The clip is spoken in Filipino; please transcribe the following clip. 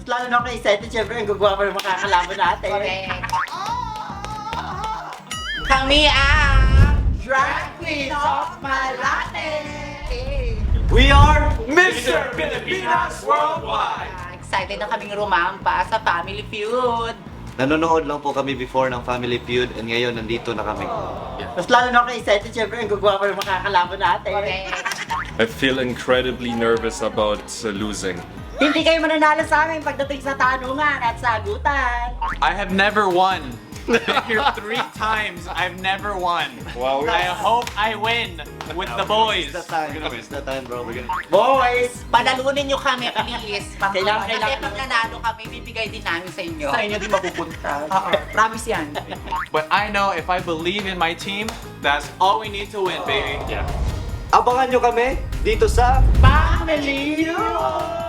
Mas lalo na ako excited, syempre, ang gagawa pa ng makakalaban natin. Correct. Kami ang Drag Queens of Malate! We are Mr. Pilipinas Worldwide! Excited na kaming rumampa sa Family Feud. Nanonood lang po kami before ng Family Feud and ngayon nandito na kami. Mas lalo na ako excited, syempre, ang gagawa pa ng makakalaban natin. Correct. I feel incredibly nervous about losing. Hindi kayo mananalo sa amin pagdating sa tanungan at sagutan. I have never won. Been here 3 times. I've never won. Wow, I hope I win with the boys. It's the time, bro. We're gonna... Boys! Panalunin nyo kami, please. Kailangan- Kasi pag nanalo kami, bibigay din namin sa inyo. Sa inyo din mapupunta. Oo, promise yan. But I know if I believe in my team, that's all we need to win, baby. Yeah. Abangan nyo kami dito sa Family Feud!